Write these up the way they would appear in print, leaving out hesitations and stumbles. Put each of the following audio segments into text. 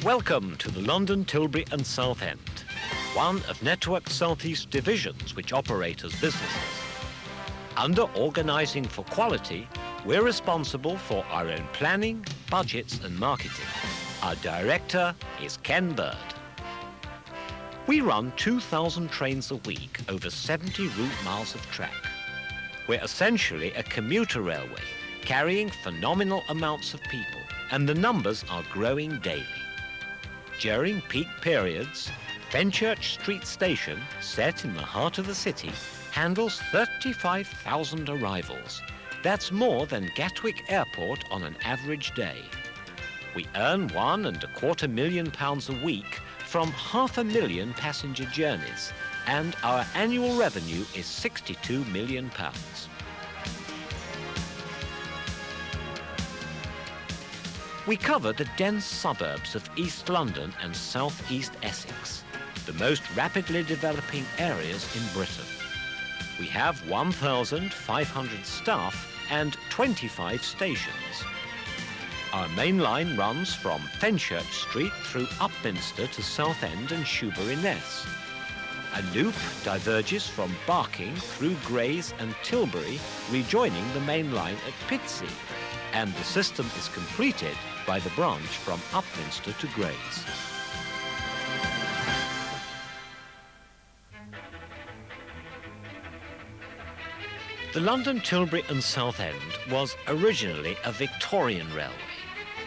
Welcome to the London, Tilbury and Southend, one of Network Southeast divisions which operate as businesses. Under Organising for Quality, we're responsible for our own planning, budgets and marketing. Our director is Ken Bird. We run 2,000 trains a week over 70 route miles of track. We're essentially a commuter railway, carrying phenomenal amounts of people, and the numbers are growing daily. During peak periods, Fenchurch Street Station, set in the heart of the city, handles 35,000 arrivals. That's more than Gatwick Airport on an average day. We earn £1.25 million a week from 500,000 passenger journeys, and our annual revenue is £62 million. We cover the dense suburbs of East London and South East Essex, the most rapidly developing areas in Britain. We have 1,500 staff and 25 stations. Our main line runs from Fenchurch Street through Upminster to Southend and Shoebury-Ness. A loop diverges from Barking through Grays and Tilbury, rejoining the main line at Pitsea, and the system is completed by the branch from Upminster to Grays. The London, Tilbury and Southend was originally a Victorian railway,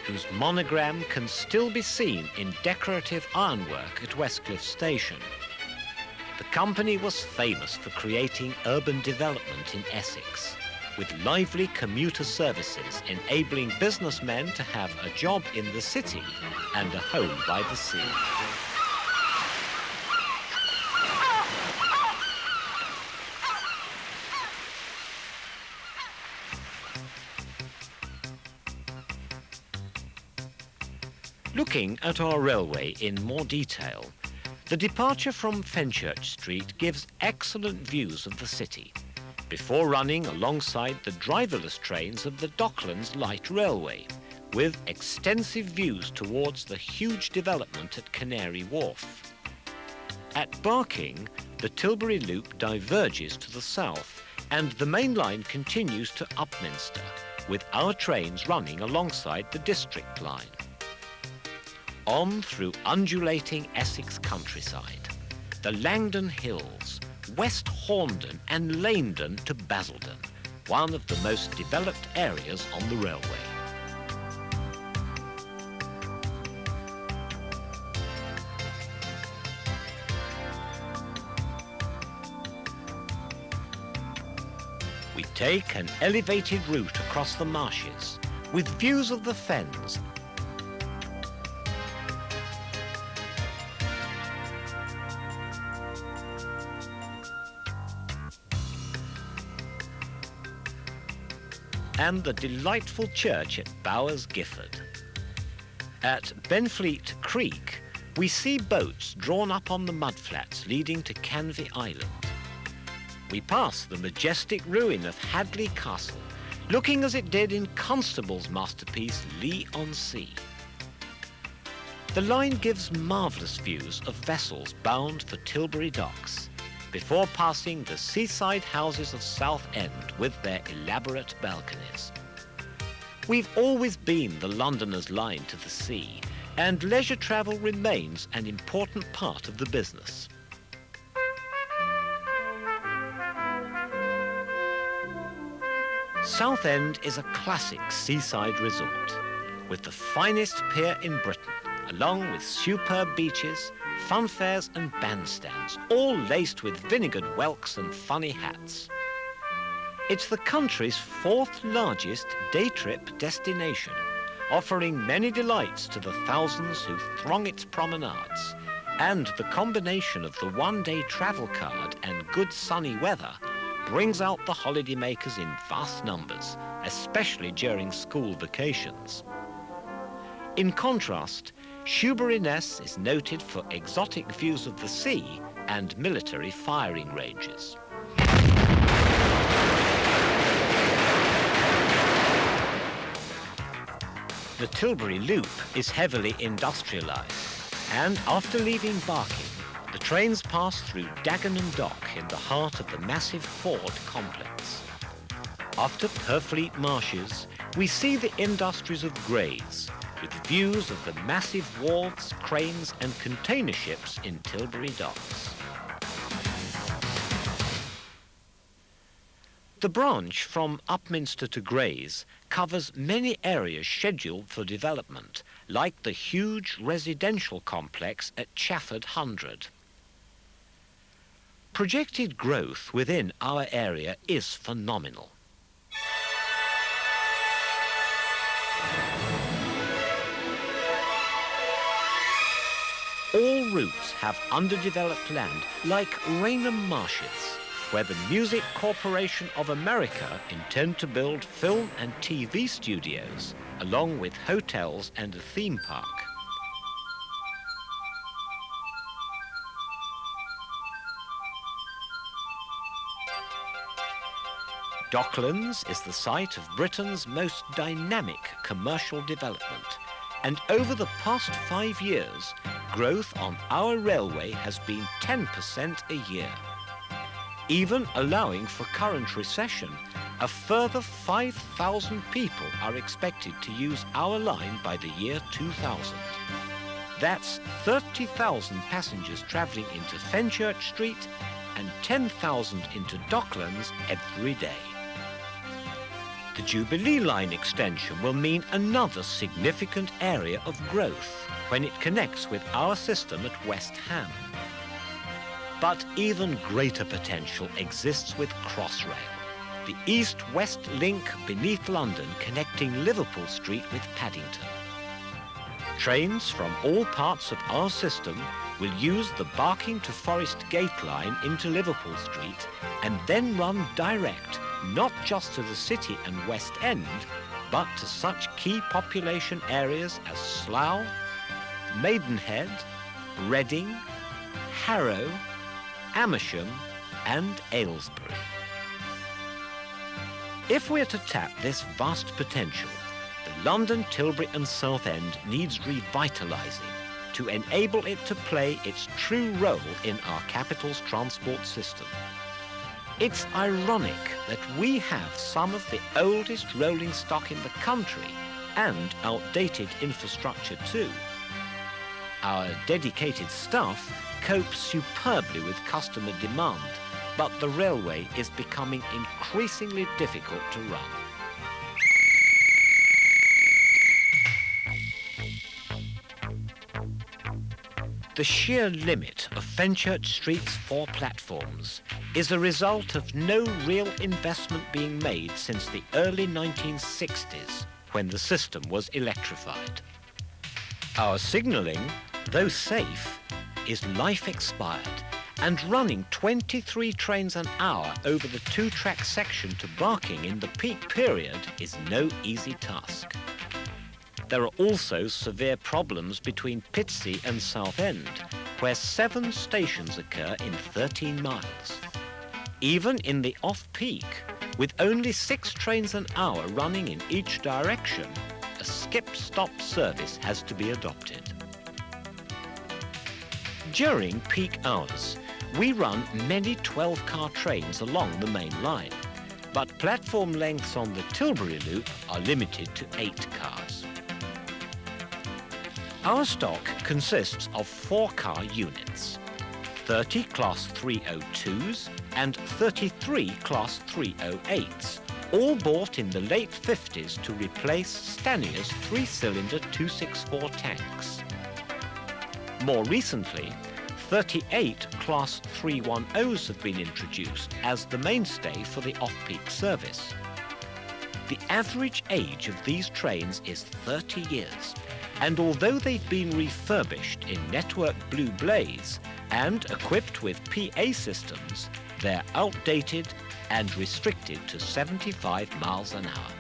whose monogram can still be seen in decorative ironwork at Westcliff Station. The company was famous for creating urban development in Essex, with lively commuter services enabling businessmen to have a job in the city and a home by the sea. Looking at our railway in more detail, the departure from Fenchurch Street gives excellent views of the city, before running alongside the driverless trains of the Docklands Light Railway, with extensive views towards the huge development at Canary Wharf. At Barking, the Tilbury Loop diverges to the south, and the main line continues to Upminster, with our trains running alongside the District Line. On through undulating Essex countryside, the Langdon Hills, West Horndon and Lanedon to Basildon, one of the most developed areas on the railway. We take an elevated route across the marshes, with views of the fens and the delightful church at Bowers Gifford. At Benfleet Creek, we see boats drawn up on the mudflats leading to Canvey Island. We pass the majestic ruin of Hadley Castle, looking as it did in Constable's masterpiece Lee-on-Sea. The line gives marvellous views of vessels bound for Tilbury docks, before passing the seaside houses of Southend with their elaborate balconies. We've always been the Londoner's line to the sea, and leisure travel remains an important part of the business. Southend is a classic seaside resort, with the finest pier in Britain, along with superb beaches, funfairs and bandstands, all laced with vinegared whelks and funny hats. It's the country's fourth largest day trip destination, offering many delights to the thousands who throng its promenades, and the combination of the one-day travel card and good sunny weather brings out the holidaymakers in vast numbers, especially during school vacations. In contrast, Shoebury-Ness is noted for exotic views of the sea and military firing ranges. The Tilbury Loop is heavily industrialised, and after leaving Barking, the trains pass through Dagenham Dock in the heart of the massive Ford complex. After Purfleet Marshes, we see the industries of Grays, with views of the massive wharves, cranes and container ships in Tilbury docks. The branch from Upminster to Grays covers many areas scheduled for development, like the huge residential complex at Chafford 100. Projected growth within our area is phenomenal. All routes have underdeveloped land like Raynham Marshes, where the Music Corporation of America intend to build film and TV studios, along with hotels and a theme park. Docklands is the site of Britain's most dynamic commercial development, and over the past 5 years, growth on our railway has been 10% a year. Even allowing for current recession, a further 5,000 people are expected to use our line by the year 2000. That's 30,000 passengers travelling into Fenchurch Street and 10,000 into Docklands every day. The Jubilee Line extension will mean another significant area of growth when it connects with our system at West Ham. But even greater potential exists with Crossrail, the east-west link beneath London connecting Liverpool Street with Paddington. Trains from all parts of our system will use the Barking to Forest Gate line into Liverpool Street and then run direct, not just to the City and West End, but to such key population areas as Slough, Maidenhead, Reading, Harrow, Amersham and Aylesbury. If we're to tap this vast potential, the London, Tilbury and Southend needs revitalising to enable it to play its true role in our capital's transport system. It's ironic that we have some of the oldest rolling stock in the country and outdated infrastructure too. Our dedicated staff copes superbly with customer demand, but the railway is becoming increasingly difficult to run. The sheer limit of Fenchurch Street's 4 platforms is a result of no real investment being made since the early 1960s, when the system was electrified. Our signalling, though safe, is life expired, and running 23 trains an hour over the 2-track section to Barking in the peak period is no easy task. There are also severe problems between Pitsea and Southend, where 7 stations occur in 13 miles. Even in the off-peak, with only 6 trains an hour running in each direction, a skip-stop service has to be adopted. During peak hours, we run many 12-car trains along the main line, but platform lengths on the Tilbury Loop are limited to 8 cars. Our stock consists of 4-car units, 30 Class 302s and 33 Class 308s, all bought in the late 50s to replace Stanier's 3-cylinder 264 tanks. More recently, 38 Class 310s have been introduced as the mainstay for the off-peak service. The average age of these trains is 30 years, and although they've been refurbished in Network Blue Blaze and equipped with PA systems, they're outdated and restricted to 75 miles an hour.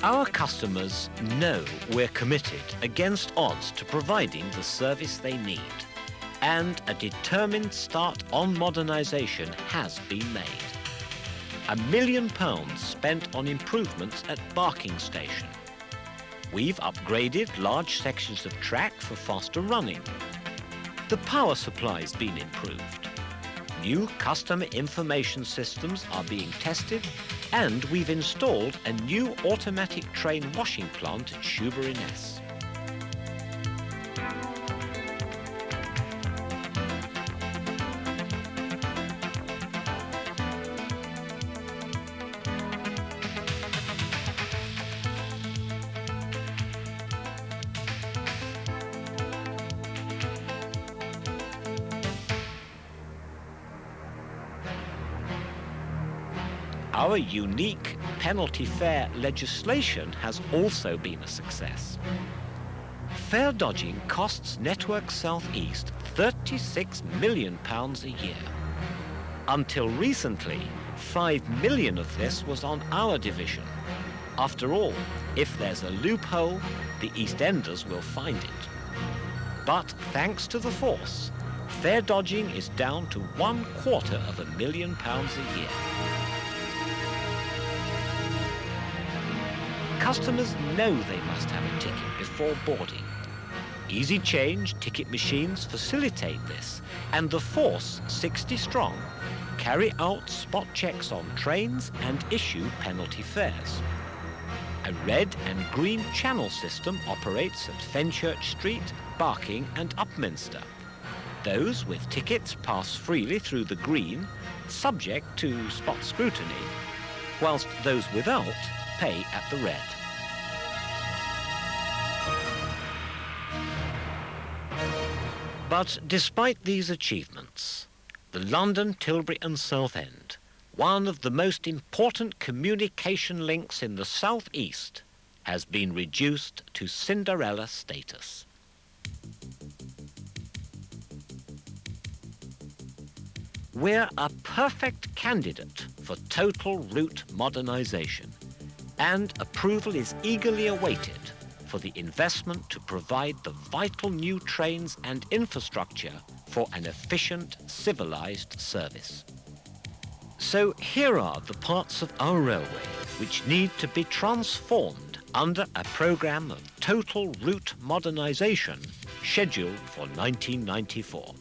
Our customers know we're committed against odds to providing the service they need, and a determined start on modernisation has been made. £1 million spent on improvements at Barking Station. We've upgraded large sections of track for faster running. The power supply's been improved. New customer information systems are being tested, and we've installed a new automatic train washing plant at Tilbury-ness. Our unique penalty fare legislation has also been a success. Fare dodging costs Network South East £36 million a year. Until recently, £5 million of this was on our division. After all, if there's a loophole, the East Enders will find it. But thanks to the force, fare dodging is down to £250,000 a year. Customers know they must have a ticket before boarding. Easy change ticket machines facilitate this, and the force, 60 strong, carry out spot checks on trains and issue penalty fares. A red and green channel system operates at Fenchurch Street, Barking and Upminster. Those with tickets pass freely through the green, subject to spot scrutiny, whilst those without pay at the red. But despite these achievements, the London, Tilbury and Southend, one of the most important communication links in the South East, has been reduced to Cinderella status. We're a perfect candidate for total route modernisation, and approval is eagerly awaited for the investment to provide the vital new trains and infrastructure for an efficient, civilised service. So here are the parts of our railway which need to be transformed under a programme of total route modernisation scheduled for 1994.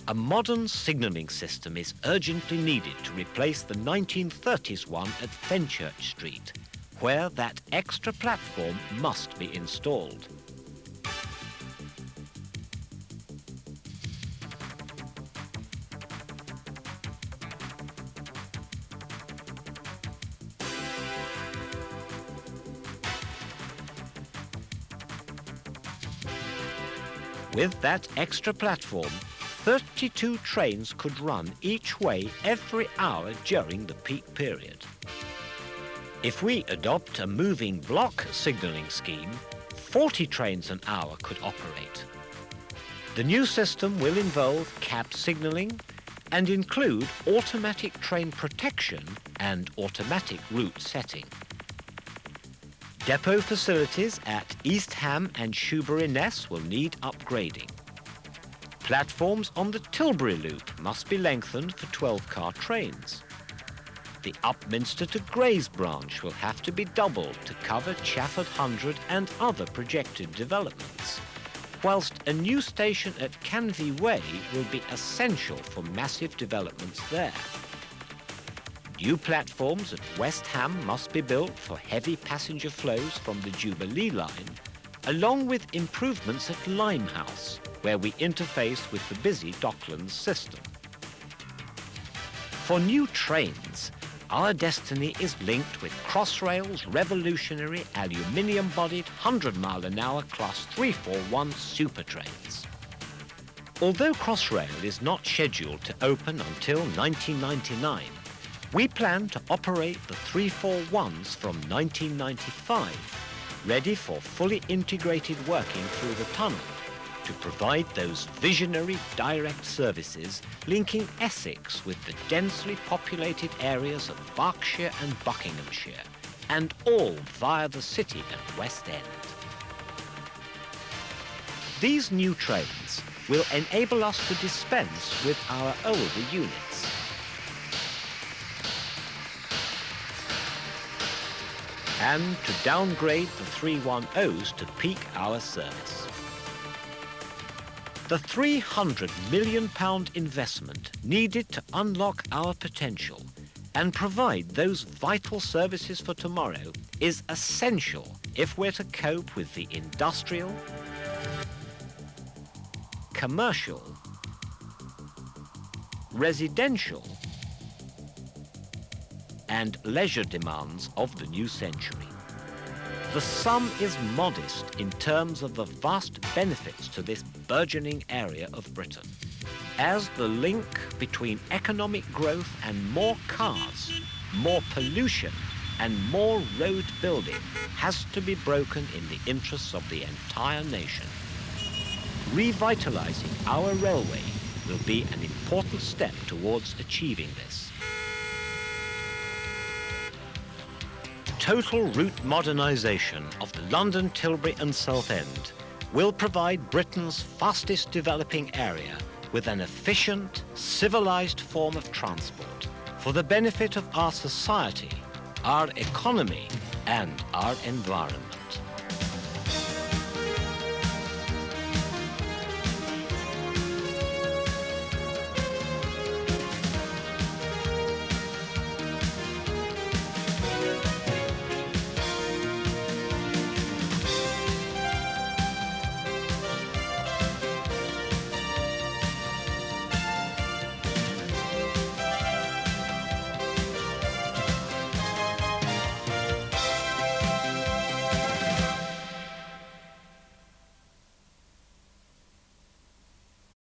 A modern signalling system is urgently needed to replace the 1930s one at Fenchurch Street, where that extra platform must be installed. With that extra platform, 32 trains could run each way every hour during the peak period. If we adopt a moving block signalling scheme, 40 trains an hour could operate. The new system will involve cab signalling and include automatic train protection and automatic route setting. Depot facilities at East Ham and Tilbury-ness will need upgrading. Platforms on the Tilbury loop must be lengthened for 12-car trains. The Upminster to Grays branch will have to be doubled to cover Chafford 100 and other projected developments, whilst a new station at Canvey Way will be essential for massive developments there. New platforms at West Ham must be built for heavy passenger flows from the Jubilee line, along with improvements at Limehouse, where we interface with the busy Docklands system. For new trains, our destiny is linked with Crossrail's revolutionary aluminium-bodied 100-mile-an-hour Class 341 super trains. Although Crossrail is not scheduled to open until 1999, we plan to operate the 341s from 1995, ready for fully integrated working through the tunnel, to provide those visionary direct services linking Essex with the densely populated areas of Berkshire and Buckinghamshire, and all via the City and West End. These new trains will enable us to dispense with our older units. And to downgrade the 310s to peak hour service. The £300 million investment needed to unlock our potential and provide those vital services for tomorrow is essential if we're to cope with the industrial, commercial, residential, and leisure demands of the new century. The sum is modest in terms of the vast benefits to this burgeoning area of Britain, as the link between economic growth and more cars, more pollution, and more road building has to be broken in the interests of the entire nation. Revitalizing our railway will be an important step towards achieving this. Total route modernisation of the London, Tilbury and Southend will provide Britain's fastest developing area with an efficient, civilised form of transport for the benefit of our society, our economy and our environment.